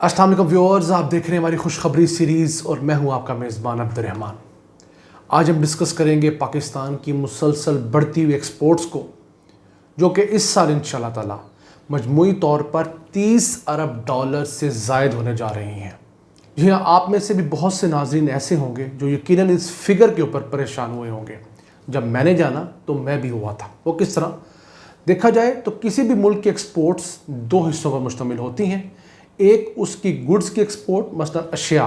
अस्सलाम वालेकुम व्यूअर्स, आप देख रहे हैं हमारी खुशखबरी सीरीज़ और मैं हूं आपका मेज़बान अब्दुर्रहमान। आज हम डिस्कस करेंगे पाकिस्तान की मुसलसल बढ़ती हुई एक्सपोर्ट्स को, जो कि इस साल इंशाल्लाह ताला मजमूई तौर पर 30 अरब डॉलर से ज़ायद होने जा रही हैं। जी हाँ, आप में से भी बहुत से नाज़रीन ऐसे होंगे जो यकीनन इस फिगर के ऊपर परेशान हुए होंगे। जब मैंने जाना तो मैं भी हुआ था। वो किस तरह? देखा जाए तो किसी भी मुल्क की एक्सपोर्ट्स दो हिस्सों पर मुश्तमिल होती हैं। एक उसकी गुड्स की एक्सपोर्ट, मसलन अशिया,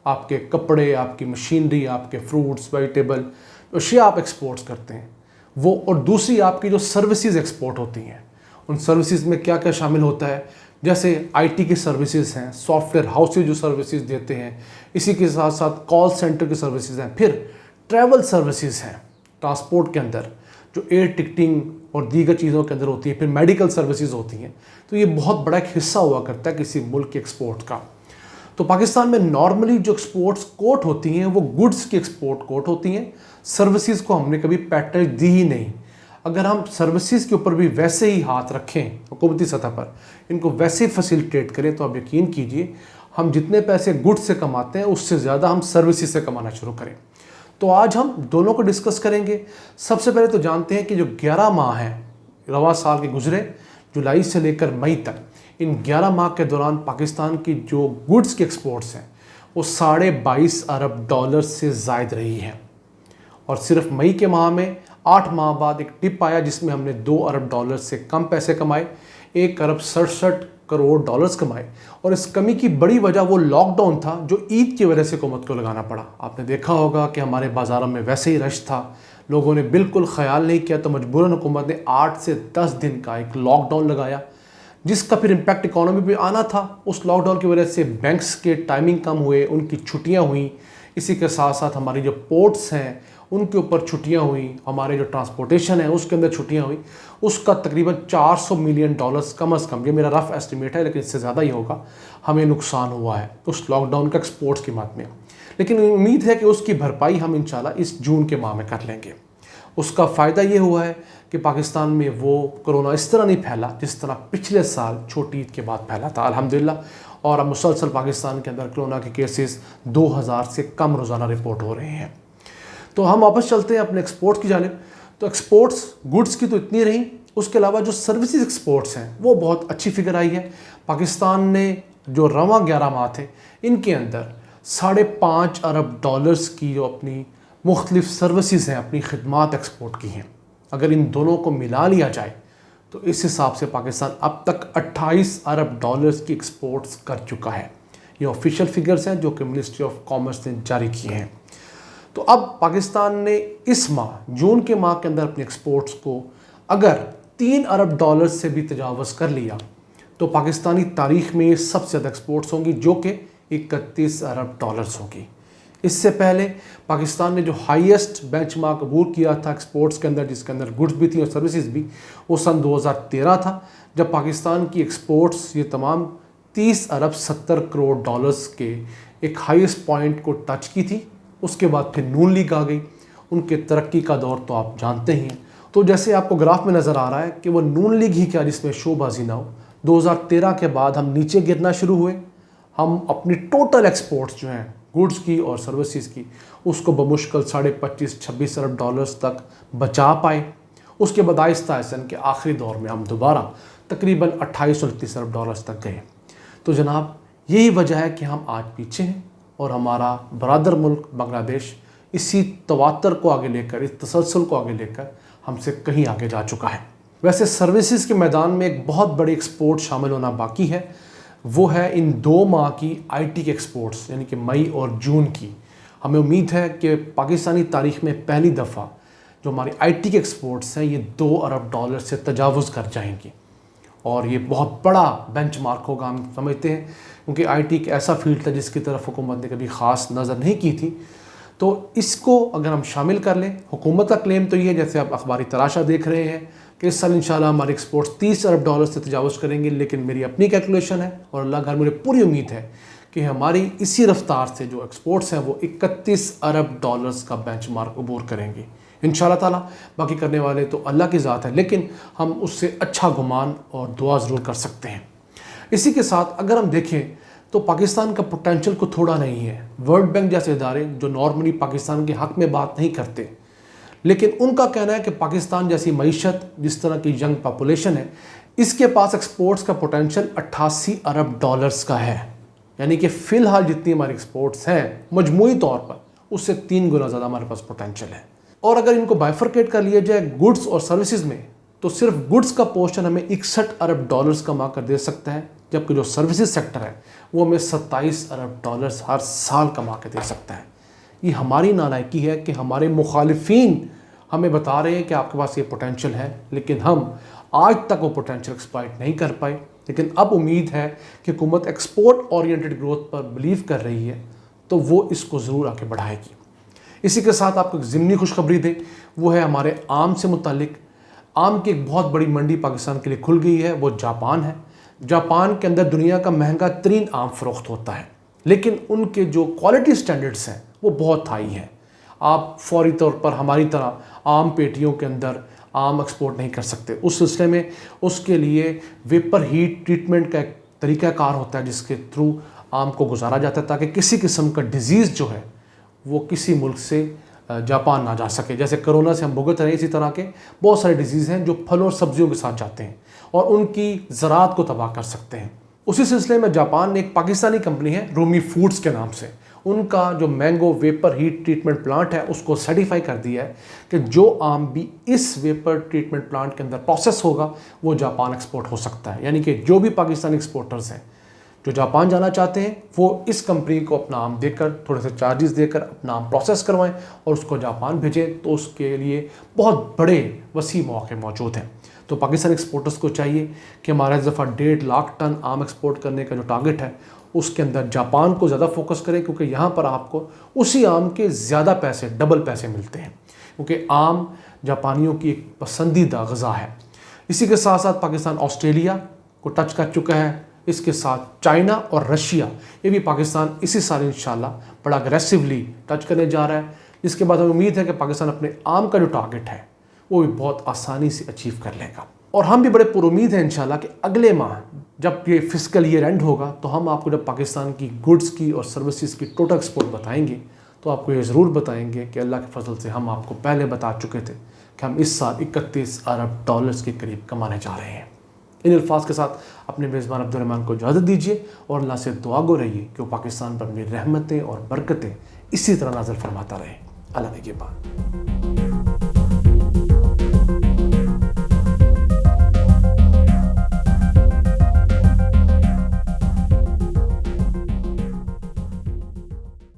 आपके कपड़े, आपकी मशीनरी, आपके फ्रूट्स, वेजिटेबल, अशिया आप एक्सपोर्ट्स करते हैं वो, और दूसरी आपकी जो सर्विसेज एक्सपोर्ट होती हैं। उन सर्विसेज में क्या क्या शामिल होता है? जैसे आईटी की सर्विसेज हैं, सॉफ्टवेयर हाउसेज जो सर्विसेज देते हैं, इसी के साथ साथ कॉल सेंटर की सर्विसेज हैं, फिर ट्रैवल सर्विसेज हैं ट्रांसपोर्ट के अंदर, जो एयर टिकटिंग और दीगर चीज़ों के अंदर होती है, फिर मेडिकल सर्विसेज होती हैं। तो ये बहुत बड़ा एक हिस्सा हुआ करता है किसी मुल्क के एक्सपोर्ट का। तो पाकिस्तान में नॉर्मली जो एक्सपोर्ट्स कोट होती हैं वो गुड्स की एक्सपोर्ट कोट होती हैं। सर्विसेज को हमने कभी पैकेज दी ही नहीं। अगर हम सर्विसेज के ऊपर भी वैसे ही हाथ रखें हुकूमती सतह पर, इनको वैसे ही फैसिलिटेट करें, तो आप यकीन कीजिए हम जितने पैसे गुड्स से कमाते हैं उससे ज़्यादा हम सर्विसेज से कमाना शुरू करें। तो आज हम दोनों को डिस्कस करेंगे। सबसे पहले तो जानते हैं कि जो 11 माह हैं रवा साल के गुजरे, जुलाई से लेकर मई तक, इन 11 माह के दौरान पाकिस्तान की जो गुड्स की एक्सपोर्ट्स हैं वो 22.5 अरब डॉलर से ज़ायद रही हैं। और सिर्फ मई के माह में 8 माह बाद एक टिप आया जिसमें हमने 2 अरब डॉलर से कम पैसे कमाए, 1 अरब 67 करोड़ डॉलर्स कमाए। और इस कमी की बड़ी वजह वो लॉकडाउन था जो ईद की वजह से हुकूमत को लगाना पड़ा। आपने देखा होगा कि हमारे बाज़ारों में वैसे ही रश था, लोगों ने बिल्कुल ख्याल नहीं किया, तो मजबूरन हुकूमत ने 8 से 10 दिन का एक लॉकडाउन लगाया, जिसका फिर इम्पैक्ट इकॉनमी पे आना था। उस लॉकडाउन की वजह से बैंक्स के टाइमिंग कम हुए, उनकी छुट्टियां हुई। इसी के साथ साथ हमारी जो पोर्ट्स हैं उनके ऊपर छुट्टियां हुई, हमारे जो ट्रांसपोर्टेशन है उसके अंदर छुट्टियां हुई। उसका तकरीबन 400 मिलियन डॉलर्स कम अज़ कम, ये मेरा रफ़ एस्टिमेट है लेकिन इससे ज़्यादा ही होगा, हमें नुकसान हुआ है उस लॉकडाउन का एक्सपोर्ट्स की मात में। लेकिन उम्मीद है कि उसकी भरपाई हम इंशाल्लाह इस जून के माह में कर लेंगे। उसका फ़ायदा ये हुआ है कि पाकिस्तान में वो कोरोना इस तरह नहीं फैला जिस तरह पिछले साल छोटी ईद के बाद फैला था, अल्हम्दुलिल्लाह। और अब मुसलसल पाकिस्तान के अंदर कोरोना के केसेस 2000 से कम रोज़ाना रिपोर्ट हो रहे हैं। तो हम वापस चलते हैं अपने एक्सपोर्ट्स की जानिब। तो एक्सपोर्ट्स गुड्स की तो इतनी रही, उसके अलावा जो सर्विसेज एक्सपोर्ट्स हैं वो बहुत अच्छी फिगर आई है। पाकिस्तान ने जो रवां 11 माह थे इनके अंदर 5.5 अरब डॉलर्स की जो अपनी मुख्तलिफ सर्विसेज हैं, अपनी खिदमात एक्सपोर्ट की हैं। अगर इन दोनों को मिला लिया जाए तो इस हिसाब से पाकिस्तान अब तक 28 अरब डॉलर्स की एक्सपोर्ट्स कर चुका है। ये ऑफिशियल फिगर्स हैं जो कि मिनिस्ट्री ऑफ कॉमर्स ने जारी किए हैं। तो अब पाकिस्तान ने इस माह जून के माह के अंदर अपनी एक्सपोर्ट्स को अगर 3 अरब डॉलर से भी तजावज़ कर लिया तो पाकिस्तानी तारीख में ये सबसे ज़्यादा एक्सपोर्ट्स होंगी, जो कि 31 अरब डॉलर्स होगी। इससे पहले पाकिस्तान ने जो हाईएस्ट बेंचमार्क अबूर किया था एक्सपोर्ट्स के अंदर, जिसके अंदर गुड्स भी थी और सर्विसेज भी, वो सन 2013 था, जब पाकिस्तान की एक्सपोर्ट्स ये तमाम 30 अरब 70 करोड़ डॉलर्स के एक हाईएस्ट पॉइंट को टच की थी। उसके बाद फिर नून लीग आ गई, उनके तरक्की का दौर तो आप जानते ही हैं। तो जैसे आपको ग्राफ में नज़र आ रहा है कि वो नून लीग ही क्या जिसमें शोबाजी ना हो, 2013 के बाद हम नीचे गिरना शुरू हुए। हम अपनी टोटल एक्सपोर्ट्स जो हैं गुड्स की और सर्विसेज की, उसको बमुश्किल 25-26 अरब डॉलर्स तक बचा पाए। उसके बाद आहिस्ता आहिस्ता के आखिरी दौर में हम दोबारा तकरीबन 28-29 अरब डॉलर्स तक गए। तो जनाब यही वजह है कि हम आज पीछे हैं और हमारा बरादर मुल्क बांग्लादेश इसी तवातर को आगे लेकर, इस तसलसल को आगे लेकर हमसे कहीं आगे जा चुका है। वैसे सर्विसेज के मैदान में एक बहुत बड़ी एक्सपोर्ट शामिल होना बाकी है, वो है इन 2 माह की आईटी के एक्सपोर्ट्स, यानी कि मई और जून की। हमें उम्मीद है कि पाकिस्तानी तारीख में पहली दफ़ा जो हमारी आईटी के एक्सपोर्ट्स हैं ये 2 अरब डॉलर से तजावुज़ कर जाएंगी। और ये बहुत बड़ा बेंचमार्क होगा, हम समझते हैं, क्योंकि आईटी एक ऐसा फील्ड था जिसकी तरफ हुकूमत ने कभी ख़ास नज़र नहीं की थी। तो इसको अगर हम शामिल कर लें, हुकूमत का क्लेम तो ये है, जैसे आप अखबारी तराशा देख रहे हैं, कि इस साल इंशाल्लाह हमारे एक्सपोर्ट्स 30 अरब डॉलर से तजावज़ करेंगे। लेकिन मेरी अपनी कैलकुलेशन है और अल्लाह घर मुझे पूरी उम्मीद है कि हमारी इसी रफ्तार से जो एक्सपोर्ट्स हैं वो 31 अरब डॉलर्स का बेंचमार्क अबूर करेंगे इंशाल्लाह ताला। बाकी करने वाले तो अल्लाह की ज़ात है, लेकिन हम उससे अच्छा गुमान और दुआ ज़रूर कर सकते हैं। इसी के साथ अगर हम देखें तो पाकिस्तान का पोटेंशियल को थोड़ा नहीं है। वर्ल्ड बैंक जैसे इदारे जो नॉर्मली पाकिस्तान के हक़ में बात नहीं करते, लेकिन उनका कहना है कि पाकिस्तान जैसी मईशत, जिस तरह की यंग पॉपुलेशन है, इसके पास एक्सपोर्ट्स का पोटेंशियल 88 अरब डॉलर्स का है। यानी कि फ़िलहाल जितनी हमारी एक्सपोर्ट्स हैं मजमूई तौर पर, उससे 3 गुना ज़्यादा हमारे पास पोटेंशियल है। और अगर इनको बाइफरकेट कर लिया जाए गुड्स और सर्विसेज में, तो सिर्फ गुड्स का पोर्शन हमें 61 अरब डॉलर्स कमा कर दे सकता है, जबकि जो सर्विसेज सेक्टर है वो हमें 27 अरब डॉलर्स हर साल कमा के दे सकता है। ये हमारी नालायकी है कि हमारे मुखालिफिन हमें बता रहे हैं कि आपके पास ये पोटेंशियल है, लेकिन हम आज तक वो पोटेंशियल एक्सप्लॉइट नहीं कर पाए। लेकिन अब उम्मीद है कि हुकूमत एक्सपोर्ट ओरिएंटेड ग्रोथ पर बिलीव कर रही है, तो वो इसको ज़रूर आगे बढ़ाएगी। इसी के साथ आपको एक ज़िमनी खुशखबरी दें, वो है हमारे आम से मुतालिक। आम की एक बहुत बड़ी मंडी पाकिस्तान के लिए खुल गई है, वो जापान है। जापान के अंदर दुनिया का महंगा तरीन आम फ़रोख्त होता है, लेकिन उनके जो क्वालिटी स्टैंडर्ड्स हैं वो बहुत हाई हैं। आप फौरी तौर पर हमारी तरह आम पेटियों के अंदर आम एक्सपोर्ट नहीं कर सकते। उस सिलसिले में उसके लिए वेपर हीट ट्रीटमेंट का एक तरीक़ाकार होता है, जिसके थ्रू आम को गुजारा जाता है, ताकि किसी किस्म का डिज़ीज़ जो है वो किसी मुल्क से जापान ना जा सके। जैसे कोरोना से हम भुगत रहे हैं, इसी तरह के बहुत सारे डिजीज़ हैं जो फलों और सब्जियों के साथ जाते हैं और उनकी ज़राअत को तबाह कर सकते हैं। उसी सिलसिले में जापान ने एक पाकिस्तानी कंपनी है रूमी फूड्स के नाम से, उनका जो mango vapour heat treatment plant है उसको सर्टिफाई कर दिया है कि जो आम भी इस वेपर ट्रीटमेंट प्लांट के अंदर प्रोसेस होगा वो जापान एक्सपोर्ट हो सकता है। यानी कि जो भी पाकिस्तानी एक्सपोर्टर्स हैं जो जापान जाना चाहते हैं, वो इस कंपनी को अपना आम देकर, थोड़े से चार्जेस देकर अपना आम प्रोसेस करवाएं और उसको जापान भेजें, तो उसके लिए बहुत बड़े वसी मौके मौजूद हैं। तो पाकिस्तान एक्सपोर्टर्स को चाहिए कि हमारा इस दफ़ा 1.5 लाख टन आम एक्सपोर्ट करने का जो टारगेट है उसके अंदर जापान को ज़्यादा फोकस करें, क्योंकि यहाँ पर आपको उसी आम के ज़्यादा पैसे, डबल पैसे मिलते हैं, क्योंकि आम जापानियों की एक पसंदीदा ग़िज़ा है। इसी के साथ साथ पाकिस्तान ऑस्ट्रेलिया को टच कर चुका है, इसके साथ चाइना और रशिया, ये भी पाकिस्तान इसी साल इंशाल्लाह बड़ा अग्रेसिवली टच करने जा रहा है, जिसके बाद हमें उम्मीद है कि पाकिस्तान अपने आम का जो टारगेट है वो भी बहुत आसानी से अचीव कर लेगा। और हम भी बड़े पुरुमीद हैं इंशाल्लाह कि अगले माह जब ये फिस्कल ईयर एंड होगा, तो हम आपको जब पाकिस्तान की गुड्स की और सर्विसेज की टोटल एक्सपोर्ट बताएंगे, तो आपको ये ज़रूर बताएंगे कि अल्लाह के फजल से हम आपको पहले बता चुके थे कि हम इस साल 31 अरब डॉलर्स के करीब कमाने जा रहे हैं। इन अल्फाज के साथ अपने मेज़बान अब्दुर्रहमान को इजाज़त दीजिए और अल्लाह से दुआ गो रहिए कि वो पाकिस्तान पर अपनी रहमतें और बरकतें इसी तरह नाज़िल फरमाता रहे। अल्लाह ने के बाद।